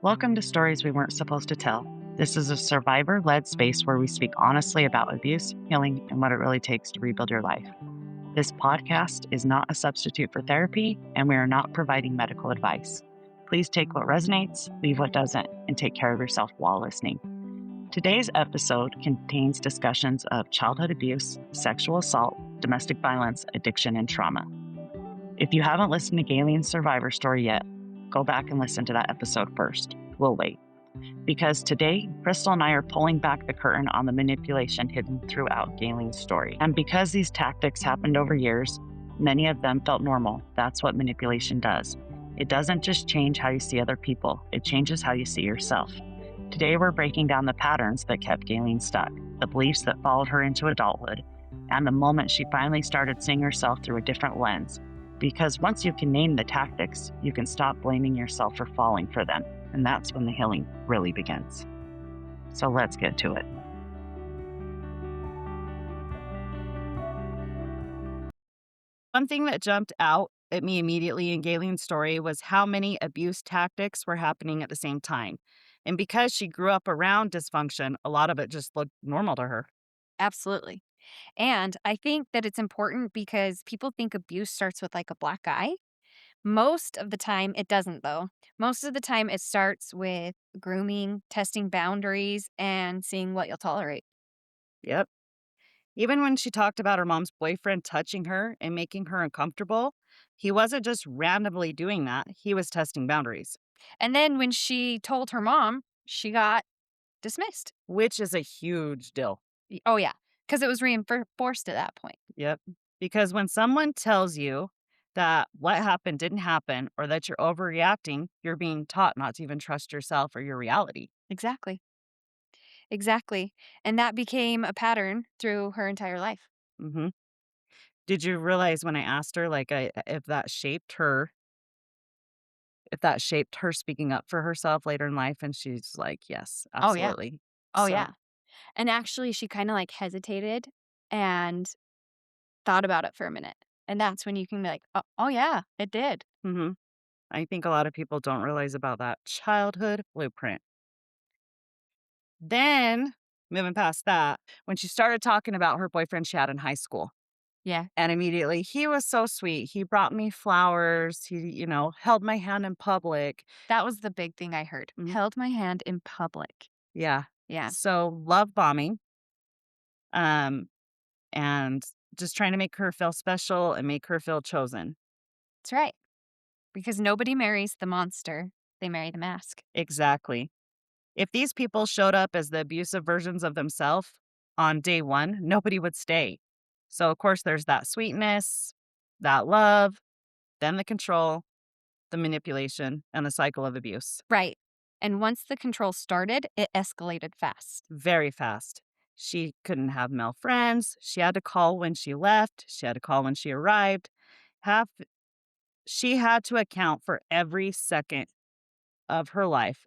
Welcome to Stories We Weren't Supposed to Tell. This is a survivor led space where we speak honestly about abuse, healing, and what it really takes to rebuild your life. This podcast is not a substitute for therapy, and we are not providing medical advice. Please take what resonates, leave what doesn't, and take care of yourself while listening. Today's episode contains discussions of childhood abuse, sexual assault, domestic violence, addiction, and trauma. If you haven't listened to Gayleen's survivor story yet, go back and listen to that episode first. We'll wait. Because today, Krystle and I are pulling back the curtain on the manipulation hidden throughout Gayleen's story. And because these tactics happened over years, many of them felt normal. That's what manipulation does. It doesn't just change how you see other people, it changes how you see yourself. Today, we're breaking down the patterns that kept Gayleen stuck, the beliefs that followed her into adulthood, and the moment she finally started seeing herself through a different lens. Because once you can name the tactics, you can stop blaming yourself for falling for them. And that's when the healing really begins. So let's get to it. One thing that jumped out at me immediately in Gayleen's story was how many abuse tactics were happening at the same time. And because she grew up around dysfunction, a lot of it just looked normal to her. Absolutely. And I think that it's important because people think abuse starts with like a black eye. Most of the time, it doesn't, though. Most of the time, it starts with grooming, testing boundaries, and seeing what you'll tolerate. Yep. Even when she talked about her mom's boyfriend touching her and making her uncomfortable, he wasn't just randomly doing that, he was testing boundaries. And then when she told her mom, she got dismissed. Which is a huge deal. Oh, yeah, because it was reinforced at that point. Yep. Because when someone tells you that what happened didn't happen or that you're overreacting, you're being taught not to even trust yourself or your reality. Exactly. Exactly. And that became a pattern through her entire life. hmm Did you realize when I asked her, if that shaped her speaking up for herself later in life? And she's like, yes, Oh, yeah. absolutely. Oh, So, yeah. And actually, she kinda, like, hesitated and thought about it for a minute, and that's when you can be like, "Oh, yeah, it did." hmm I think a lot of people don't realize about that childhood blueprint. Then, moving past that, when she started talking about her boyfriend she had in high school, Yeah, and immediately, he was so sweet. He brought me flowers. He held my hand in public. that was the big thing I heard. Mhm. Held my hand in public. Yeah. Yeah, So, love bombing, um, and just trying to make her feel special and make her feel chosen. that's right, because nobody marries the monster, they marry the mask. Exactly. If these people showed up as the abusive versions of themselves on day one, nobody would stay. So, of course, there's that sweetness, that love, then the control, the manipulation, and the cycle of abuse. Right, and once the control started, it escalated fast. Very fast. She couldn't have male friends. She had to call when she left. She had to call when she arrived. Half she had to account for every second of her life.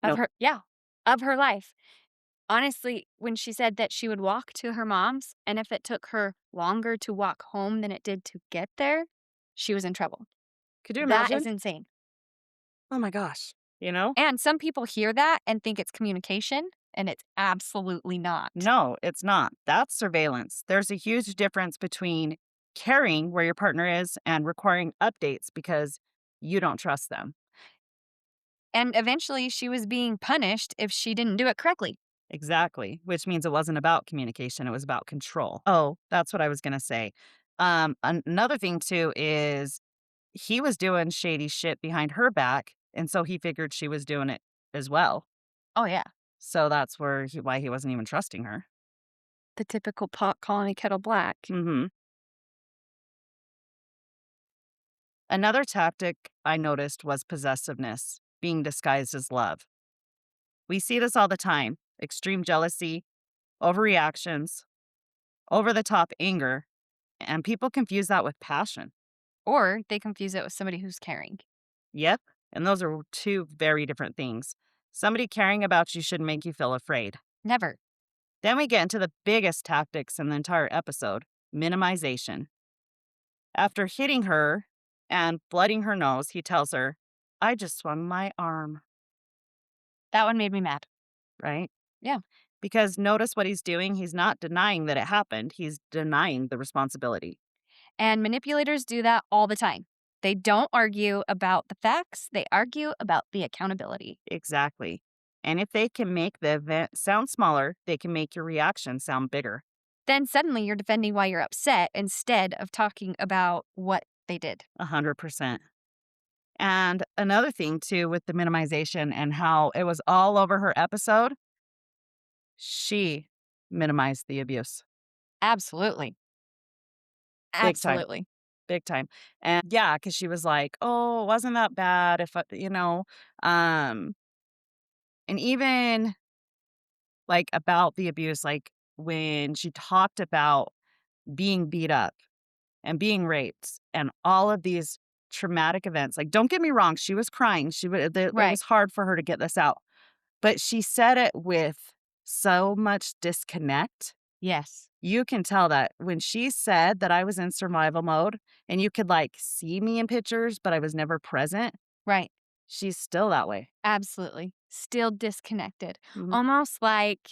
Of Nope. her yeah, of her life. Honestly, when she said that she would walk to her mom's, and if it took her longer to walk home than it did to get there, she was in trouble. Could you That is imagine? insane. Oh my gosh. You know? And some people hear that and think it's communication, and it's absolutely not. No, it's not. That's surveillance. There's a huge difference between caring where your partner is and requiring updates because you don't trust them. And eventually, she was being punished if she didn't do it correctly. Exactly, which means it wasn't about communication, it was about control. Oh, that's what I was gonna say. Another thing too is he was doing shady shit behind her back, and so he figured she was doing it as well. Oh, yeah. So that's why he wasn't even trusting her. The typical pot calling a kettle black. Mhm. Another tactic I noticed was possessiveness, being disguised as love. We see this all the time: extreme jealousy, overreactions, over the top anger, and people confuse that with passion. Or they confuse it with somebody who's caring. Yep. And those are two very different things. Somebody caring about you shouldn't make you feel afraid. Never. Then we get into the biggest tactics in the entire episode: minimization. After hitting her and blooding her nose, he tells her, I just swung my arm, That one made me mad. right? Yeah. Because notice what he's doing. He's not denying that it happened. He's denying the responsibility. And manipulators do that all the time. They don't argue about the facts, they argue about the accountability. Exactly. And if they can make the event sound smaller, they can make your reaction sound bigger. Then suddenly you're defending why you're upset instead of talking about what they did. 100%. And another thing too with the minimization and how it was all over her episode, she minimized the abuse. Absolutely. Big time. Absolutely. Big time. And yeah, because she was like, "Oh, it wasn't that bad if um, and even, like, about the abuse, like, when she talked about being beat up and being raped and all of these traumatic events, like, don't get me wrong, she was crying, it Right. was hard for her to get this out, but she said it with so much disconnect. Yes. You can tell that when she said that I was in survival mode and you could, like, see me in pictures, but I was never present, Right. she's still that way. Absolutely. Still disconnected. Mhm. Almost like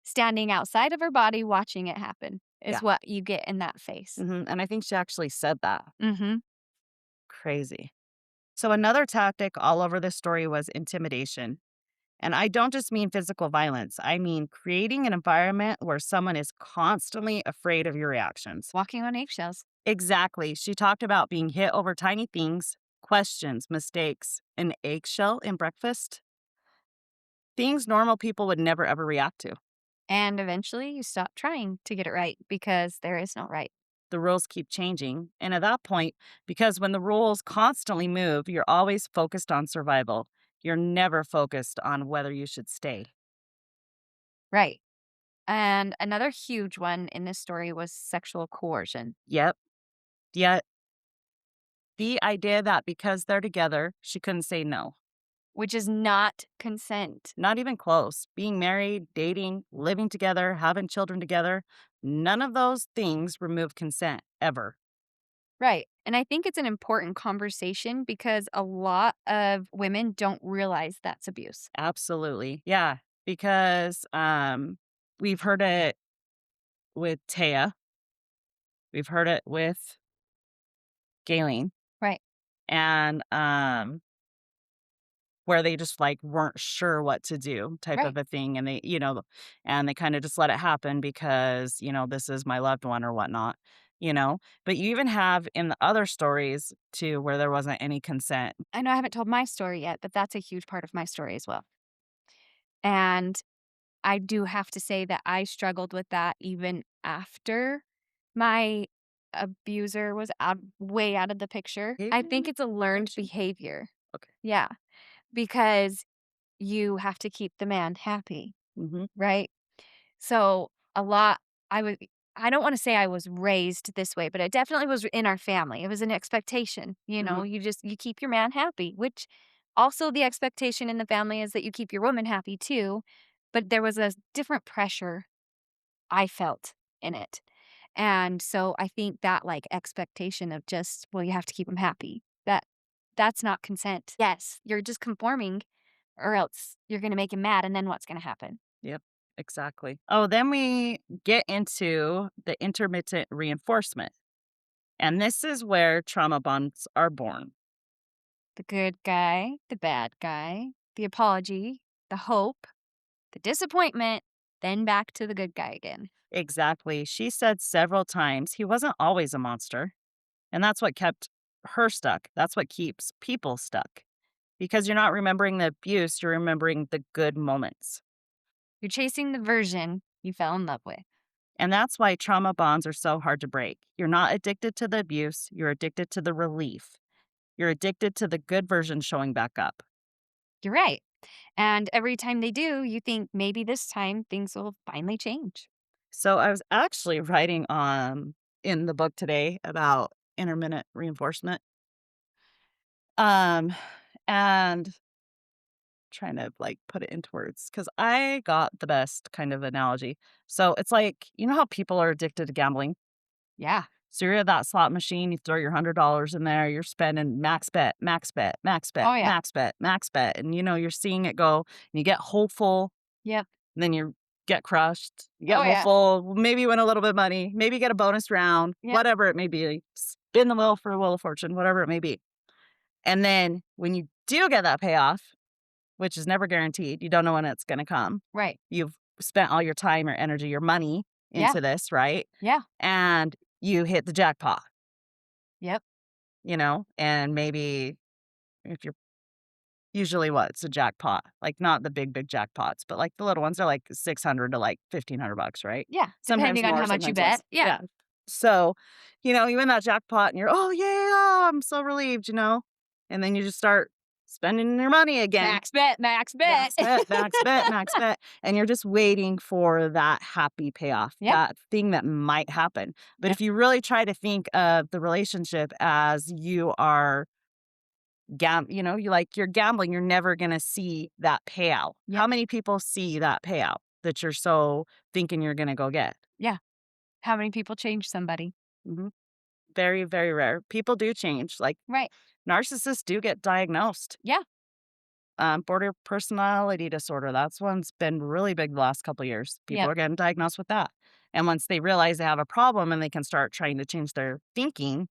standing outside of her body watching it happen is Yeah. what you get in that face. And I think she actually said that. Mhm. Crazy. So another tactic all over this story was intimidation. And I don't just mean physical violence. I mean creating an environment where someone is constantly afraid of your reactions. Walking on eggshells. Exactly. She talked about being hit over tiny things, questions, mistakes, an eggshell in breakfast, things normal people would never ever react to. And eventually you stop trying to get it right because there is no right. The rules keep changing. And at that point, because when the rules constantly move, you're always focused on survival. You're never focused on whether you should stay. Right. And another huge one in this story was sexual coercion, Yep. Yet the idea that because they're together, she couldn't say no. which is not consent. Not even close. Being married, dating, living together, having children together, none of those things remove consent ever. Right. And I think it's an important conversation because a lot of women don't realize that's abuse. Absolutely. Yeah. Because we've heard it with Taya, we've heard it with Gayleen, Right. and where they just like weren't sure what to do type Right. of a thing. And they kind of just let it happen because, this is my loved one or whatnot, but you even have in the other stories too, where there wasn't any consent. I know I haven't told my story yet, but that's a huge part of my story as well. And I do have to say that I struggled with that even after my abuser was way out of the picture. I think Behavior it's a learned correction? behavior. Okay. Yeah, because you have to keep the man happy, Hmm. right? So a lot I was I don't wanna say I was raised this way, but it definitely was in our family. It was an expectation, Hmm. you keep your man happy, which also the expectation in the family is that you keep your woman happy too, but there was a different pressure I felt in it. And so I think that, like, expectation of just, well, you have to keep him happy, that's not consent. Yes, you're just conforming or else you're gonna make him mad, and then what's gonna happen? Yep. Exactly. Oh, then we get into the intermittent reinforcement. And this is where trauma bonds are born. The good guy, the bad guy, the apology, the hope, the disappointment, then back to the good guy again. Exactly. She said several times he wasn't always a monster. And that's what kept her stuck. That's what keeps people stuck. Because you're not remembering the abuse, you're remembering the good moments. You're chasing the version you fell in love with. And that's why trauma bonds are so hard to break. You're not addicted to the abuse, you're addicted to the relief. You're addicted to the good version showing back up. You're right. And every time they do, you think maybe this time things will finally change. So I was actually writing in the book today about intermittent reinforcement. Um and trying to like put it into words because I got the best kind of analogy. So it's like, you know how people are addicted to gambling? Yeah. So you're at that slot machine, you throw your $100 in there, you're spending max bet, max bet, max bet, Oh, yeah. max bet, max bet, and, you're seeing it go, and you get hopeful, Yep. and then you get crushed. You get Oh, yeah. hopeful, maybe win a little bit of money, maybe get a bonus round, Yep. whatever it may be. Spin the wheel for a wheel of fortune, whatever it may be. And then when you do get that payoff, which is never guaranteed, you don't know when it's gonna come. Right. You've spent all your time, your energy, your money Yeah. into this, right? Yeah. And you hit the jackpot, Yep. and maybe if you're usually what? It's a jackpot, like not the big, big jackpots, but like the little ones are like 600 to like $1,500, right? Yeah. Sometimes Depending on more, how much you sometimes less. bet. Yeah. Yeah. So, you win that jackpot and you're, oh, yeah, I'm so relieved, and then you just start spending your money again. Max bet, max bet. Max bet, max bet, max bet. And you're just waiting for that happy payoff, Yeah. that thing that might happen. But Yeah. if you really try to think of the relationship as you are you're gambling, you're never gonna see that payout. Yeah. How many people see that payout that you're so thinking you're gonna go get? Yeah. How many people change somebody? Mhm. Very, very rare. People do change. Like, Right. narcissists do get diagnosed. Yeah. Border personality disorder, that's one's been really big the last couple years. People Yep. are getting diagnosed with that. And once they realize they have a problem and they can start trying to change their thinking,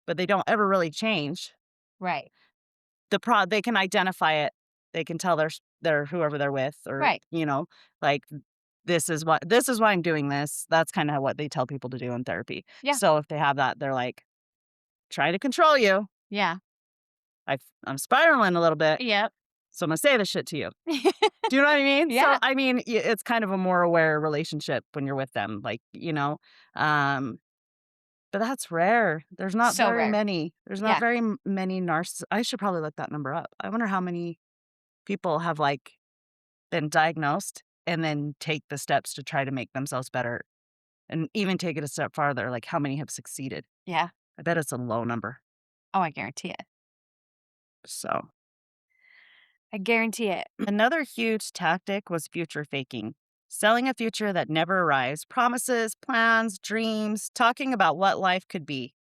but they don't ever really change, Right. they can identify it. They can tell their whoever they're with, or, Right. like, this is why I'm doing this. That's kinda what they tell people to do in therapy. Yeah. So if they have that, they're like, "Trying to control you. Yeah. I'm spiraling a little bit, Yep. so I'm gonna say this shit to you." Do you know what I mean? So, Yeah. I mean, it's kind of a more aware relationship when you're with them, like, um, but that's rare. There's not So very rare. many. There's not Yeah. very many narcissists. I should probably look that number up. I wonder how many people have, like, been diagnosed and then take the steps to try to make themselves better, and even take it a step farther, like, how many have succeeded? Yeah. I bet it's a low number. Oh, I guarantee it. So, I guarantee it. another huge tactic was future faking. Selling a future that never arrives, promises, plans, dreams, talking about what life could be,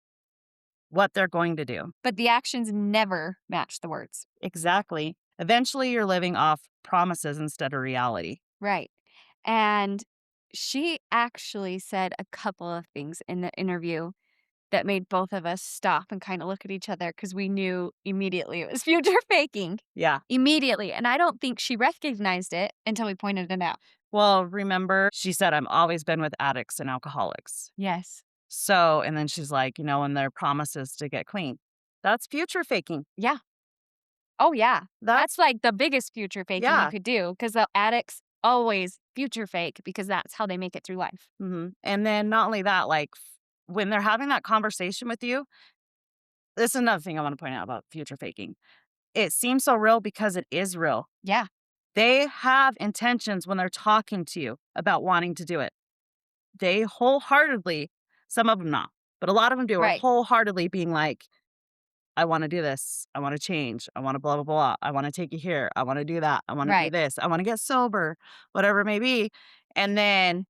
what they're going to do. But the actions never match the words. Exactly. Eventually, you're living off promises instead of reality. Right. And she actually said a couple of things in the interview that made both of us stop and kind of look at each other because we knew immediately it was future faking. Yeah. Immediately. And I don't think she recognized it until we pointed it out. Well, remember, she said, I've always been with addicts and alcoholics. Yes. So, and then she's like, and their promises to get clean. That's future faking. Yeah. Oh, yeah. That's, That's like the biggest future faking yeah. you could do because the addicts always future fake because that's how they make it through life. And then not only that, like, when they're having that conversation with you, this is another thing I want to point out about future faking. It seems so real because it is real. Yeah. They have intentions when they're talking to you about wanting to do it. They wholeheartedly, some of them not, but a lot of them do, are Right. wholeheartedly being like, I want to do this. I want to change. I want to blah, blah, blah. I want to take you here. I want to do that. I want to do Right. this. I want to get sober, whatever it may be. And then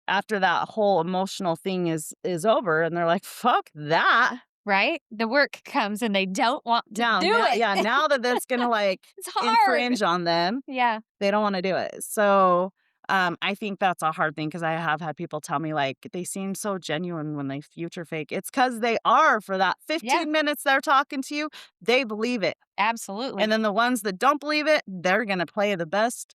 after that whole emotional thing is over and they're like, fuck that. Right? The work comes and they don't want to Now, do now it. yeah, now that that's gonna like It's hard. infringe on them, Yeah. they don't want to do it. So I think that's a hard thing because I have had people tell me like they seem so genuine when they future fake. It's because they are for that 15 Yeah. minutes they're talking to you, they believe it. Absolutely. And then the ones that don't believe it, they're gonna play the best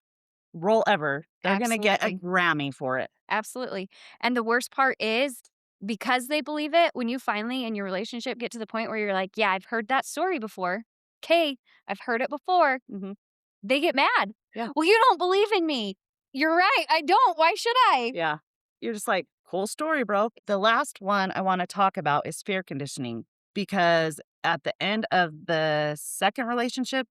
role ever. They're gonna get a Absolutely. Grammy for it. Absolutely. And the worst part is because they believe it, when you finally in your relationship get to the point where you're like, yeah, I've heard that story before. Okay, I've heard it before. Mhm. They get mad. Yeah. Well, you don't believe in me. You're right. I don't. Why should I? Yeah. You're just like, cool story, bro. The last one I want to talk about is fear conditioning because at the end of the second relationship,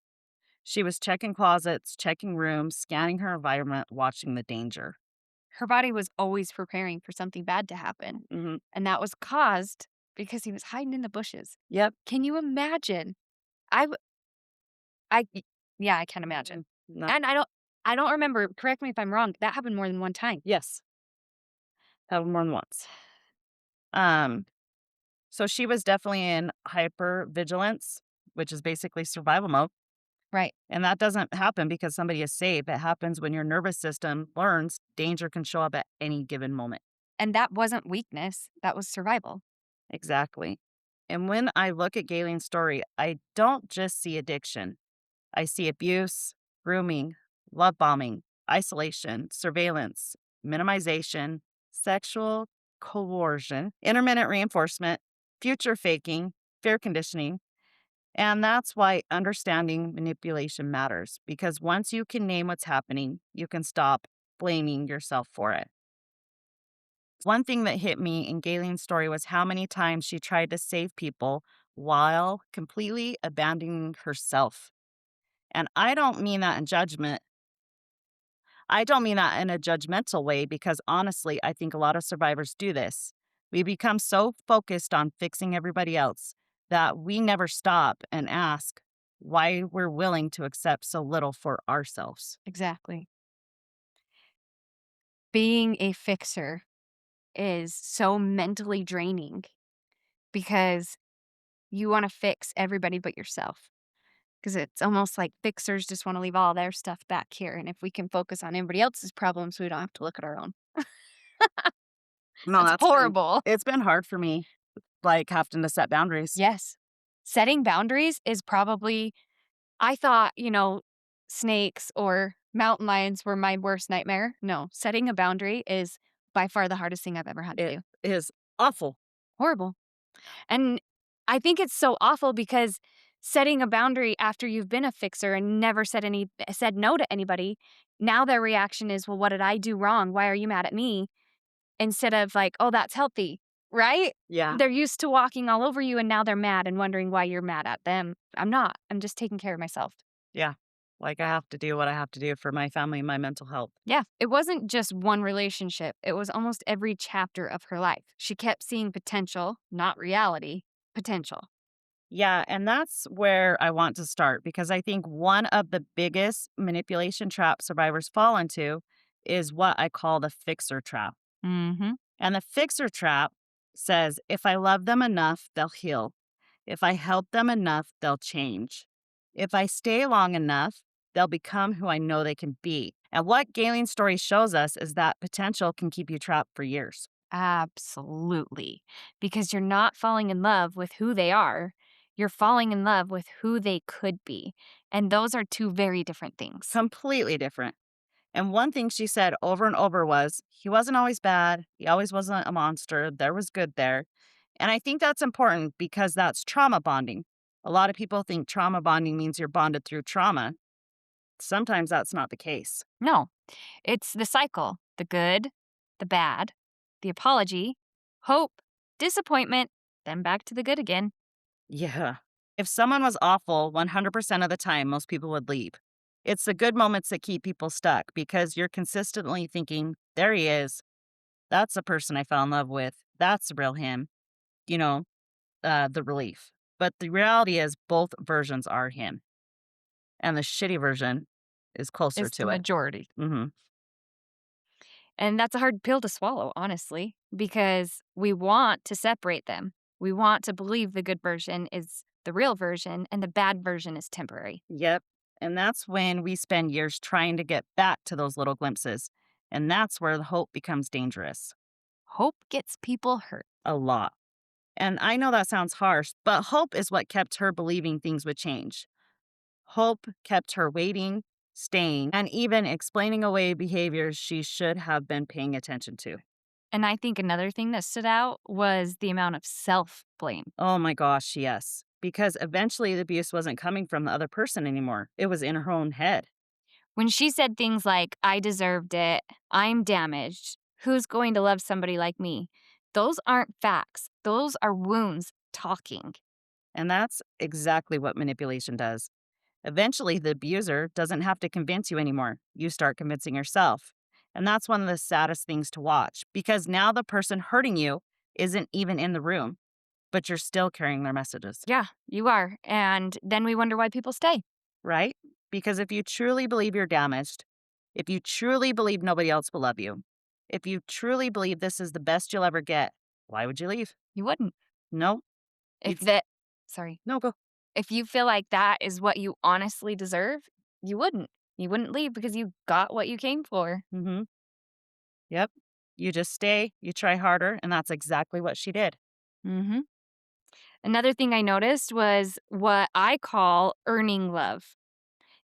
she was checking closets, checking rooms, scanning her environment, watching the danger. Her body was always preparing for something bad to happen. Mm-hmm. And that was caused because he was hiding in the bushes. Yep. Can you imagine? I, w- I, y- yeah, I can imagine. No. And I don't remember. Correct me if I'm wrong. That happened more than one time. Yes. Happened more than once. Um, so she was definitely in hyper vigilance, which is basically survival mode. Right. And that doesn't happen because somebody is safe. It happens when your nervous system learns danger can show up at any given moment. And that wasn't weakness, that was survival. Exactly. And when I look at Galen's story, I don't just see addiction. I see abuse, grooming, love bombing, isolation, surveillance, minimization, sexual coercion, intermittent reinforcement, future faking, fear conditioning. And that's why understanding manipulation matters because once you can name what's happening, you can stop blaming yourself for it. One thing that hit me in Galen's story was how many times she tried to save people while completely abandoning herself. And I don't mean that in judgment. I don't mean that in a judgmental way because honestly, I think a lot of survivors do this. We become so focused on fixing everybody else that we never stop and ask why we're willing to accept so little for ourselves. Exactly. Being a fixer is so mentally draining because you wanna fix everybody but yourself. Because it's almost like fixers just wanna leave all their stuff back here, and if we can focus on everybody else's problems, we don't have to look at our own. No, That's horrible. it's been hard for me, like having to set boundaries. Yes. Setting boundaries is probably I thought, snakes or mountain lions were my worst nightmare. No, setting a boundary is by far the hardest thing I've ever had to It do. is awful. Horrible. And I think it's so awful because setting a boundary after you've been a fixer and never said no to anybody, now their reaction is, "Well, what did I do wrong? Why are you mad at me?" Instead of like, "Oh, that's healthy." Right? Yeah. They're used to walking all over you and now they're mad and wondering why you're mad at them. I'm not. I'm just taking care of myself. Yeah. Like I have to do what I have to do for my family and my mental health. Yeah, it wasn't just one relationship. It was almost every chapter of her life. She kept seeing potential, not reality, potential. Yeah, and that's where I want to start because I think one of the biggest manipulation traps survivors fall into is what I call the fixer trap. Mhm. And the fixer trap says if I love them enough, they'll heal. If I help them enough, they'll change. If I stay long enough, they'll become who I know they can be. And what Galen's story shows us is that potential can keep you trapped for years. Absolutely. Because you're not falling in love with who they are. You're falling in love with who they could be. And those are two very different things. Completely different. And one thing she said over and over was, he wasn't always bad. He always wasn't a monster. There was good there. And I think that's important because that's trauma bonding. A lot of people think trauma bonding means you're bonded through trauma. Sometimes that's not the case. No, it's the cycle, the good, the bad, the apology, hope, disappointment, then back to the good again. Yeah. If someone was awful 100% of the time, most people would leave. It's the good moments that keep people stuck because you're consistently thinking, there he is. That's the person I fell in love with. That's the real him. You know, the relief. But the reality is, both versions are him, and the shitty version is closer Is the to it. majority. Hmm. And that's a hard pill to swallow, honestly, because we want to separate them. We want to believe the good version is the real version and the bad version is temporary. Yep. And that's when we spend years trying to get back to those little glimpses. And that's where the hope becomes dangerous. Hope gets people hurt. A lot. And I know that sounds harsh, but hope is what kept her believing things would change. Hope kept her waiting, staying, and even explaining away behaviors she should have been paying attention to. And I think another thing that stood out was the amount of self blame. Oh my gosh, yes. Because eventually the abuse wasn't coming from the other person anymore. It was in her own head. When she said things like, I deserved it, I'm damaged, who's going to love somebody like me? Those aren't facts. Those are wounds talking. And that's exactly what manipulation does. Eventually, the abuser doesn't have to convince you anymore. You start convincing yourself. And that's one of the saddest things to watch because now the person hurting you isn't even in the room, but you're still carrying their messages, Yeah, you are. And then we wonder why people stay. right? Because if you truly believe you're damaged, if you truly believe nobody else will love you, if you truly believe this is the best you'll ever get, Why would you leave? You wouldn't. No. If You'd that sorry. no, go. If you feel like that is what you honestly deserve, you wouldn't. You wouldn't leave because you got what you came for. Mhm. Yep. You just stay, you try harder, and that's exactly what she did. Mhm. Another thing I noticed was what I call earning love.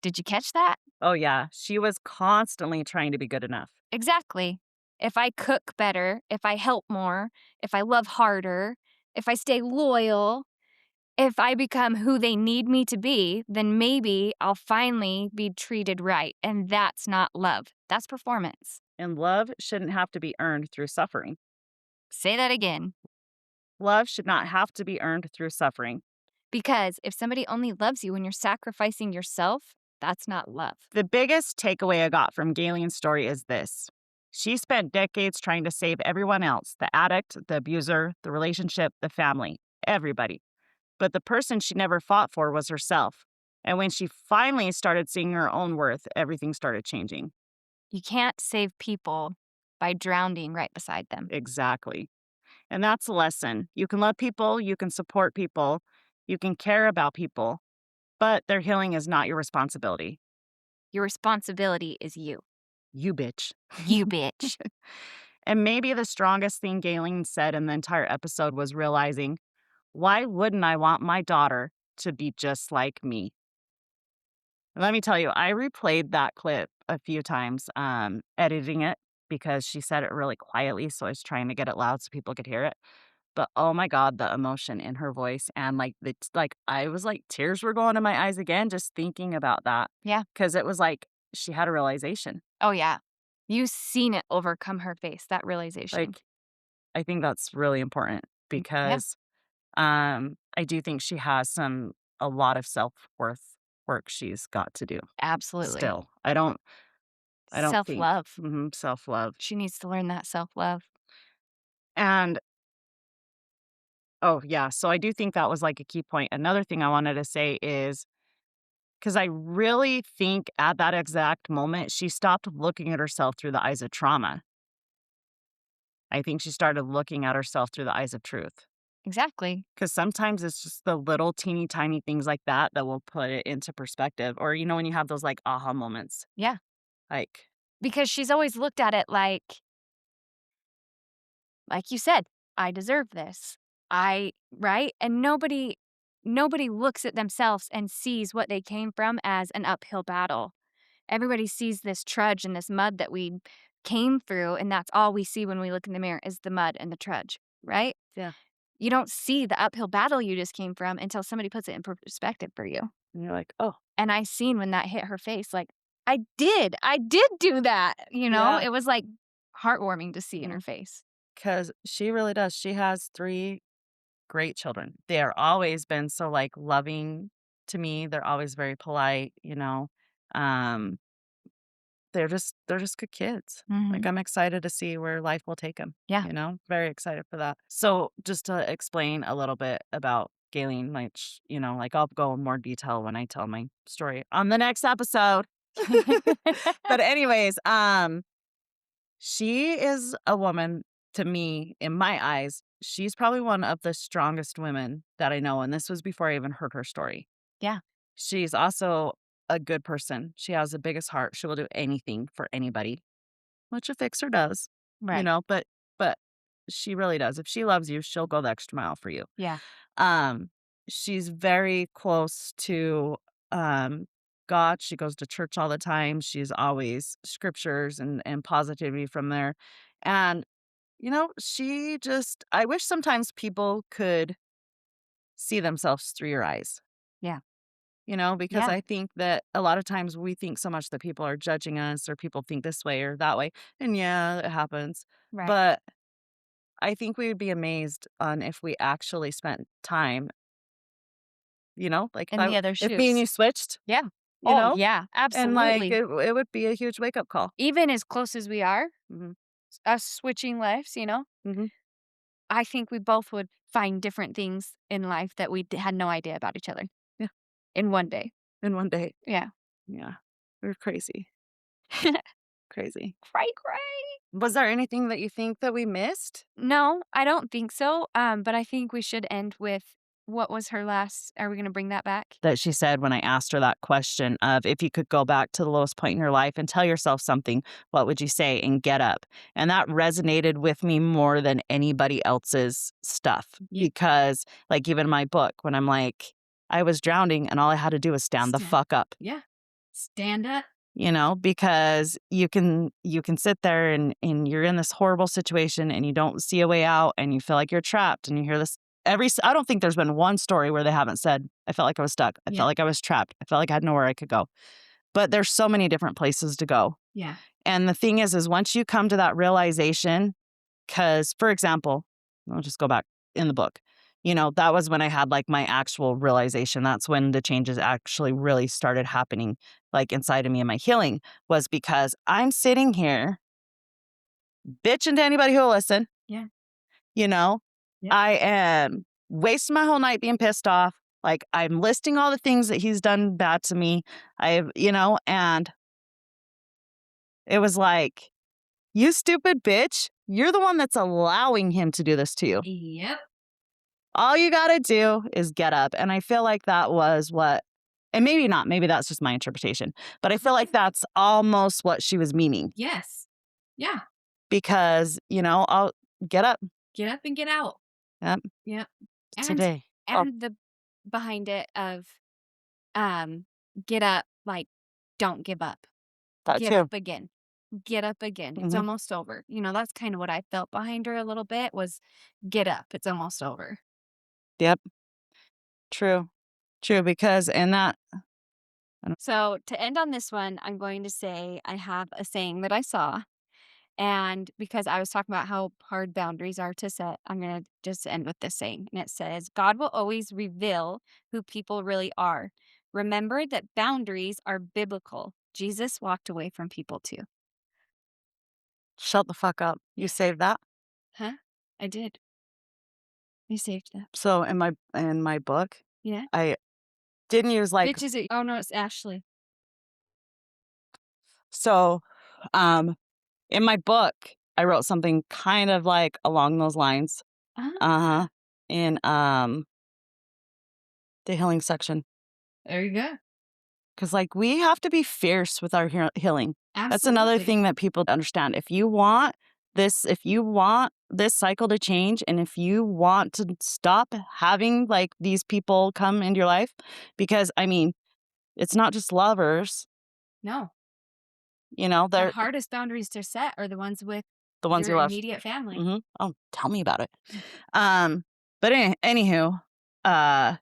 Did you catch that? Oh, yeah. She was constantly trying to be good enough. Exactly. If I cook better, if I help more, if I love harder, if I stay loyal, if I become who they need me to be, then maybe I'll finally be treated right. And that's not love. That's performance. And love shouldn't have to be earned through suffering. Say that again. Love should not have to be earned through suffering. Because if somebody only loves you when you're sacrificing yourself, that's not love. The biggest takeaway I got from Gayleen's story is this. She spent decades trying to save everyone else, the addict, the abuser, the relationship, the family, everybody. But the person she never fought for was herself. And when she finally started seeing her own worth, everything started changing. You can't save people by drowning right beside them. Exactly. And that's a lesson. You can love people, you can support people, you can care about people, but their healing is not your responsibility. Your responsibility is you. You bitch. You bitch. And maybe the strongest thing Gayleen said in the entire episode was realizing, why wouldn't I want my daughter to be just like me? Let me tell you, I replayed that clip a few times, editing it because she said it really quietly. So I was trying to get it loud so people could hear it. But oh my God, the emotion in her voice. And like, it's like, I was like, tears were going to my eyes again, just thinking about that. Yeah. Cause it was like, she had a realization. Oh, yeah. You seen it overcome her face, that realization. Like, I think that's really important Yeah, because I do think she has a lot of self-worth work she's got to do absolutely. still. I don't think Self-love. self-love. She needs to learn that self-love. And oh, yeah, so I do think that was, like, a key point. Another thing I wanted to say is because I really think at that exact moment, she stopped looking at herself through the eyes of trauma. I think she started looking at herself through the eyes of truth. Exactly. Because sometimes it's just the little teeny tiny things like that that will put it into perspective. Or, when you have those, like, aha moments, Yeah. like Because she's always looked at it like you said, I deserve this. Right? And nobody looks at themselves and sees what they came from as an uphill battle. Everybody sees this trudge and this mud that we came through, and that's all we see when we look in the mirror is the mud and the trudge, right? yeah, You don't see the uphill battle you just came from until somebody puts it in perspective for you. and you're like, "Oh, And I seen when that hit her face, like, I did do that, you know? yeah." It was, like, heartwarming to see in her face. Because she really does. She has 3 great children. They're always been so, like, loving to me. They're always very polite. Um, they're just good kids. Like, Mhm. I'm excited to see where life will take Yeah. them. Very excited for that. So, just to explain a little bit about Gayleen, like, like, I'll go in more detail when I tell my story on the next episode. But anyways, she is a woman to me, in my eyes, she's probably one of the strongest women that I know, and this was before I even heard her story. Yeah. She's also a good person. She has the biggest heart. She will do anything for anybody, which a fixer does, Right. but she really does. If she loves you, she'll go the extra mile for you. Yeah. Um, she's very close to, um, God. She goes to church all the time. She's always scriptures and positivity from there. And, she just I wish sometimes people could see themselves through your eyes, Yeah. because Yeah. I think that a lot of times we think so much that people are judging us or people think this way or that way. And yeah, it happens. Right. But I think we would be amazed on if we actually spent time. Like In the other if me and shoes. you switched, Yeah. you Oh, know, yeah, and like absolutely. it would be a huge wake up call. Even as close as we are, Mhm. us switching lives, Mhm. I think we both would find different things in life that we had no idea about each other Yeah. in one day. In one day. Yeah. Yeah. We're crazy. Crazy. Cray, cray. Was there anything that you think that we missed? No, I don't think so. But I think we should end with what was her last? Are we going to bring that back? That she said when I asked her that question of if you could go back to the lowest point in your life and tell yourself something, what would you say? And get up. And that resonated with me more than anybody else's stuff. Because, like, even in my book, when I'm like, I was drowning and all I had to do was stand the fuck up. Yeah. Stand up. You know, because you can sit there and you're in this horrible situation and you don't see a way out and you feel like you're trapped and you hear this I don't think there's been one story where they haven't said, I felt like I was stuck. I felt like I was trapped. I felt like I had nowhere I could go. But there's so many different places to go. Yeah. And the thing is once you come to that realization, because, for example, I'll just go back in the book. You know, that was when I had like my actual realization. That's when the changes actually really started happening, like inside of me and my healing, was because I'm sitting here bitching to anybody who will listen. Yeah. You know, I am wasting my whole night being pissed off. Like, I'm listing all the things that he's done bad to me. And it was like, you stupid bitch, you're the one that's allowing him to do this to you. Yep. All you got to do is get up. And I feel like that was what, and maybe not, maybe that's just my interpretation, but I feel like that's almost what she was meaning. Yes. Yeah. Because, I'll get up. Get up and get out. Yep. Yep. Today. And the behind it of get up, like, don't give up. That Get too. up again. Get up again. It's almost over. That's kind of what I felt behind her a little bit was get up. It's almost over. Yep. True. Because, So to end on this one, I'm going to say I have a saying that I saw. And because I was talking about how hard boundaries are to set, I'm going to just end with this saying. And it says, God will always reveal who people really are. Remember that boundaries are biblical. Jesus walked away from people too. shut the fuck up. You saved that? Huh? I did. I saved that. So in my book, Yeah. I didn't use like Bitch, is it? Oh, no, it's Ashley. so in my book, I wrote something kind of like along those lines. Uh-huh. In the healing section. There you go. Because, like, we have to be fierce with our healing. Absolutely. That's another thing that people understand. If you want this cycle to change, and if you want to stop having, like, these people come into your life, because, I mean, it's not just lovers. No. The The hardest boundaries to set are the ones with ones you your love. immediate family. Mm-hmm. Oh, tell me about it. But anywho, I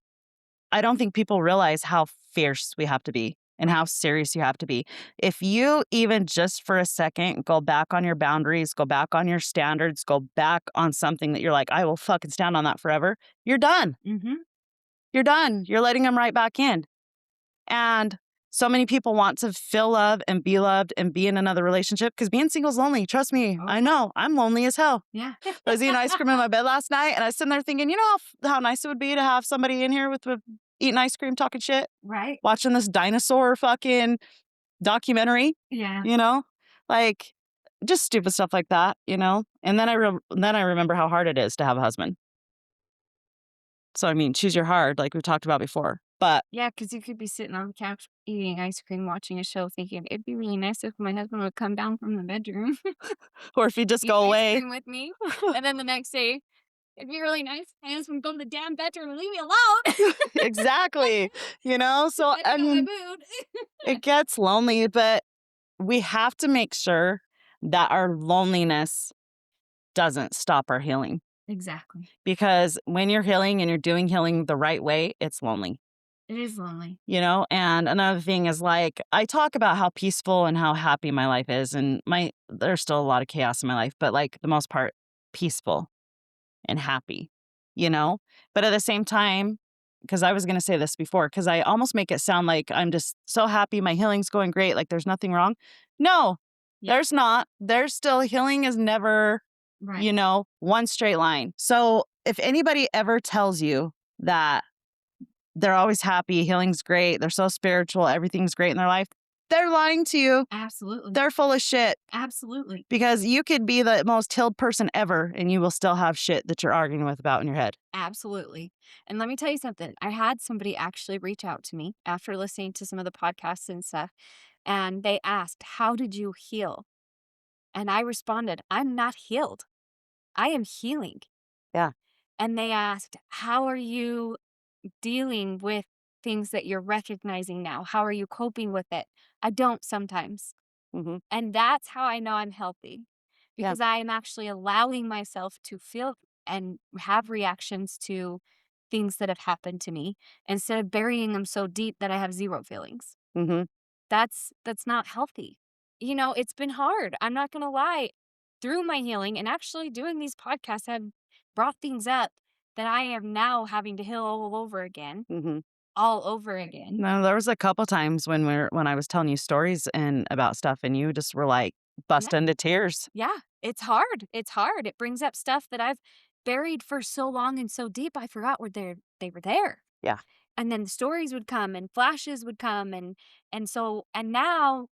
don't think people realize how fierce we have to be and how serious you have to be. If you even just for a second go back on your boundaries, go back on your standards, go back on something that you're like, I will fucking stand on that forever, you're done. Mm-hmm. You're done. You're letting them right back in. And so many people want to feel love and be loved and be in another relationship because being single is lonely. Trust me. Oh. I know. I'm lonely as hell. Yeah. I was eating ice cream in my bed last night and I was sitting there thinking, how nice it would be to have somebody in here with eating ice cream, talking shit, Right. watching this dinosaur fucking documentary. Yeah. Like just stupid stuff like that, And then I remember how hard it is to have a husband. So, I mean, choose your hard, like we talked about before. But Yeah, because you could be sitting on the couch eating ice cream, watching a show, thinking it'd be really nice if my husband would come down from the bedroom, or if you just eat go ice away. cream with me, and then the next day, it'd be really nice. My husband would go to the damn bedroom and leave me alone. Exactly. So I mean, it gets lonely, but we have to make sure that our loneliness doesn't stop our healing. Exactly. Because when you're healing and you're doing healing the right way, it's lonely. It is lonely. And another thing is like I talk about how peaceful and how happy my life is, and there's still a lot of chaos in my life, but like the most part, peaceful and happy, But at the same time, because I was going to say this before, because I almost make it sound like I'm just so happy, my healing's going great, like there's nothing wrong. No, there's not. There's still healing is never, one straight line. So if anybody ever tells you that they're always happy, healing's great, they're so spiritual, everything's great in their life, they're lying to you. Absolutely. They're full of shit. Absolutely. Because you could be the most healed person ever and you will still have shit that you're arguing with about in your head. Absolutely. And let me tell you something. I had somebody actually reach out to me after listening to some of the podcasts and stuff, and they asked, "How did you heal?" And I responded, "I'm not healed. I am healing." Yeah. And they asked, "How are you dealing with things that you're recognizing now? How are you coping with it?" I don't sometimes. Mm-hmm. And that's how I know I'm healthy, Yeah. because I am actually allowing myself to feel and have reactions to things that have happened to me instead of burying them so deep that I have zero feelings. Mm-hmm. That's not healthy. It's been hard. I'm not going to lie. Through my healing and actually doing these podcasts have brought things up that I am now having to heal all over again, Mm-hmm. all over again. No, there was a couple times when I was telling you stories and about stuff and you just were like bust Yeah. into tears. Yeah, it's hard. It's hard. It brings up stuff that I've buried for so long and so deep I forgot they were there. Yeah. And then the stories would come and flashes would come and now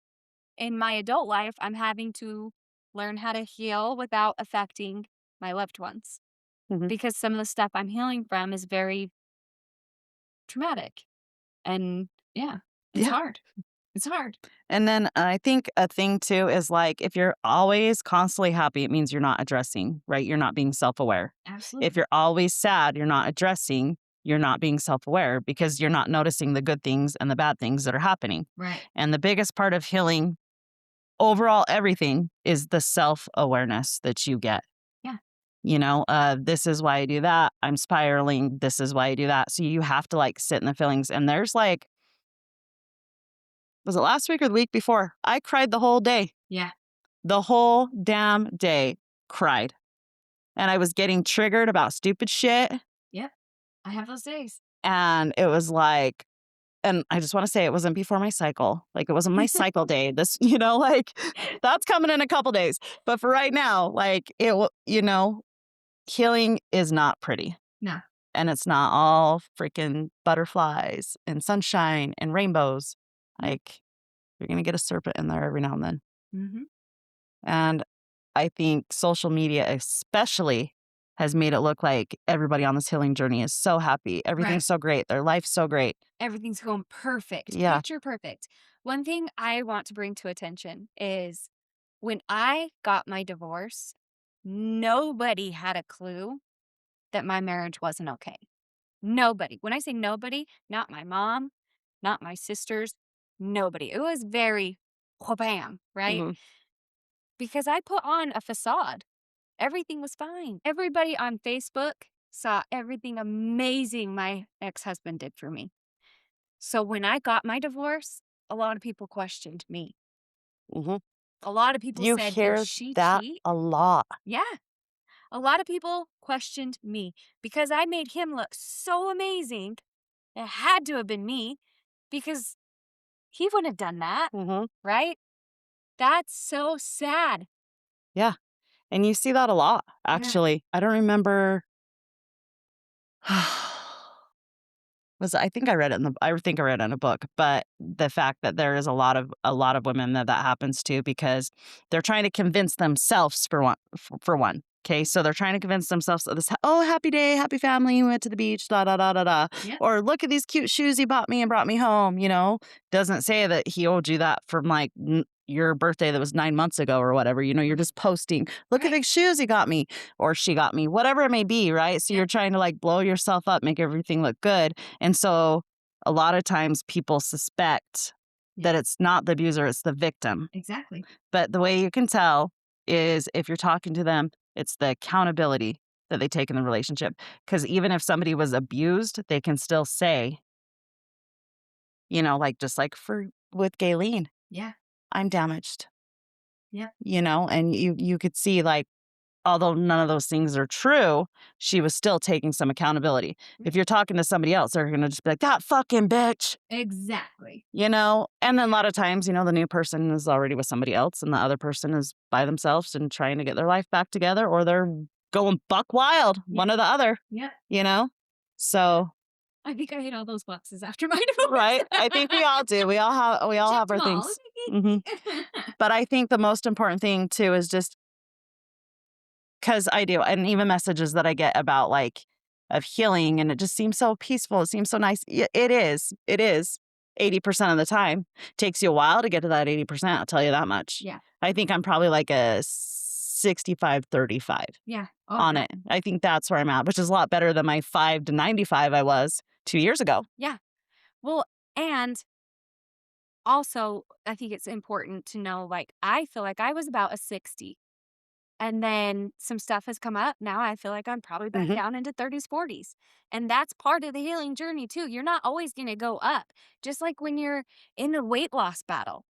in my adult life I'm having to learn how to heal without affecting my loved ones, Mm-hmm. because some of the stuff I'm healing from is very traumatic. And yeah, it's Yeah. hard. It's hard. And then I think a thing too is like if you're always constantly happy, it means you're not addressing, right? You're not being self aware. Absolutely. If you're always sad, you're not addressing, you're not being self aware because you're not noticing the good things and the bad things that are happening. Right. And the biggest part of healing overall, everything is the self awareness that you get. Yeah. This is why I do that. I'm spiraling. This is why I do that. So you have to like sit in the feelings. And there's like, was it last week or the week before? I cried the whole day. Yeah. The whole damn day cried. And I was getting triggered about stupid shit. Yep. I have those days. And it was like, and I just want to say it wasn't before my cycle. Like it wasn't my cycle day. This, like that's coming in a couple days. But for right now, like it will, healing is not pretty. No. And it's not all freaking butterflies and sunshine and rainbows. Like you're going to get a serpent in there every now and then. Mm-hmm. And I think social media especially has made it look like everybody on this healing journey is so happy. Everything's so great. Their life's so great. Everything's going perfect. Yeah. Picture perfect. One thing I want to bring to attention is when I got my divorce, nobody had a clue that my marriage wasn't okay. Nobody. When I say nobody, not my mom, not my sisters, nobody. It was very wha-bam, right? Mm-hmm. Because I put on a facade. Everything was fine. Everybody on Facebook saw everything amazing my ex-husband did for me. So when I got my divorce, a lot of people questioned me. Mm-hmm. A lot of people You said, "Did hear she that cheat?" a lot. Yeah. A lot of people questioned me because I made him look so amazing. It had to have been me because he wouldn't have done that, Mm-hmm. right? That's so sad. Yeah. And you see that a lot, actually. I don't remember. I think I read it in a book, but the fact that there is a lot of women that happens to because they're trying to convince themselves for one. Okay, so they're trying to convince themselves of this. Oh, happy day, happy family. We went to the beach. Da da da da da. Yep. Or look at these cute shoes he bought me and brought me home. Doesn't say that he owed you that from like your birthday that was 9 months ago or whatever. You're just posting. Look at the shoes he got me or she got me, whatever it may be, right? So you're trying to like blow yourself up, make everything look good. And so a lot of times people suspect that it's not the abuser, it's the victim. Exactly. But the way you can tell is if you're talking to them, it's the accountability that they take in the relationship. Because even if somebody was abused, they can still say, like just like with Gayleen, Yeah. I'm damaged. Yeah. And you could see like, although none of those things are true, she was still taking some accountability. If you're talking to somebody else, they're going to just be like, that fucking bitch. Exactly. And then a lot of times, the new person is already with somebody else and the other person is by themselves and trying to get their life back together or they're going buck wild, one or the other, Yeah. So I think I hit all those boxes after my divorce. Right? I think we all do. We all have our Checked 'em all. things. But I think the most important thing too is just because I do, and even messages that I get about like of healing, and it just seems so peaceful. It seems so nice. It is. It is. 80% of the time. Takes you a while to get to that 80%. I'll tell you that much. Yeah. I think I'm probably like a 65-35 Yeah. on it. I think that's where I'm at, which is a lot better than my 5 to 95 I was 2 years ago. Yeah. Well, and also, I think it's important to know, like, I feel like I was about a 60. And then some stuff has come up. Now I feel like I'm probably back down into 30s, 40s. And that's part of the healing journey too. You're not always going to go up. Just like when you're in a weight loss battle.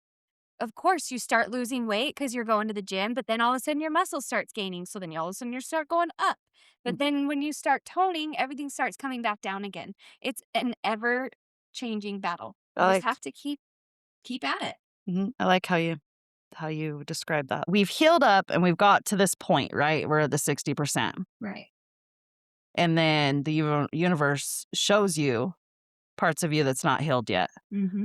Of course, you start losing weight because you're going to the gym, but then all of a sudden your muscle starts gaining. So then all of a sudden you start going up. But then when you start toning, everything starts coming back down again. It's an ever changing battle. You just have to keep at it. I like how you describe that. We've healed up and we've got to this point, right? We're at the 60%. Right. And then the universe shows you parts of you that's not healed yet.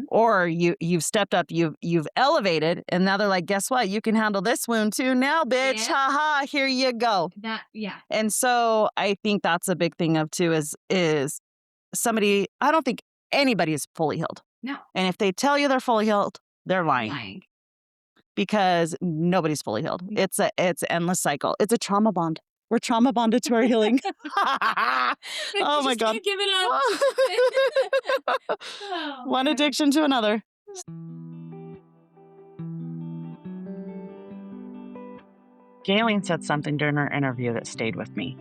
Or you've stepped up, you've elevated, and now they're like, guess what? You can handle this wound too now, bitch. Yeah. Ha ha, here you go. And so I think that's a big thing of too is somebody, I don't think anybody is fully healed. No. And if they tell you they're fully healed, they're lying. Because nobody's fully healed. It's an endless cycle. It's a trauma bond. We're trauma bonded to our healing. Oh my God. Can't give it up. One addiction to another. Gayleen said something during our interview that stayed with me.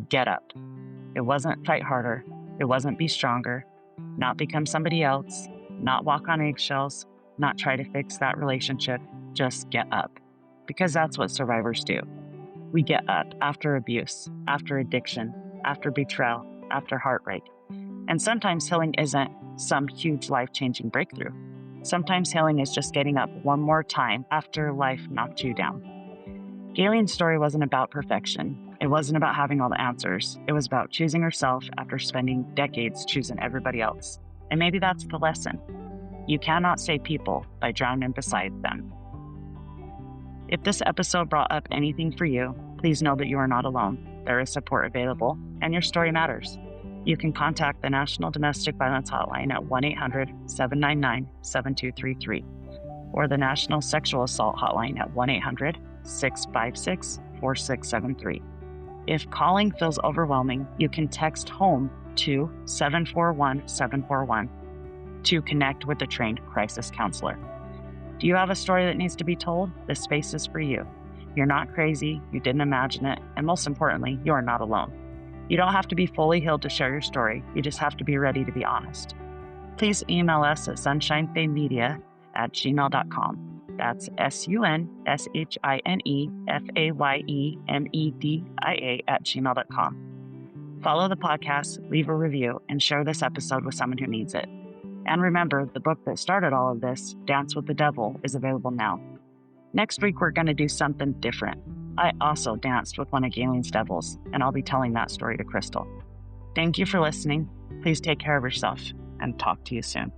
Get up. It wasn't fight harder. It wasn't be stronger. Not become somebody else. Not walk on eggshells. Not try to fix that relationship. Just get up. Because that's what survivors do. We get up after abuse, after addiction, after betrayal, after heartbreak. And sometimes healing isn't some huge life-changing breakthrough. Sometimes healing is just getting up one more time after life knocked you down. Gayleen's story wasn't about perfection. It wasn't about having all the answers. It was about choosing herself after spending decades choosing everybody else. And maybe that's the lesson. You cannot save people by drowning beside them. If this episode brought up anything for you, please know that you are not alone. There is support available, and your story matters. You can contact the National Domestic Violence Hotline at 1-800-799-7233 or the National Sexual Assault Hotline at 1-800-656-4673. If calling feels overwhelming, you can text HOME to 741-741 to connect with a trained crisis counselor. Do you have a story that needs to be told? This space is for you. You're not crazy, you didn't imagine it, and most importantly, you are not alone. You don't have to be fully healed to share your story, you just have to be ready to be honest. Please email us at sunshinefaymedia@gmail.com. That's sunshinefaymedia@gmail.com. Follow the podcast, leave a review, and share this episode with someone who needs it. And remember, the book that started all of this, Dance with the Devil, is available now. Next week, we're going to do something different. I also danced with one of Gayleen's devils, and I'll be telling that story to Krystle. Thank you for listening. Please take care of yourself, and talk to you soon.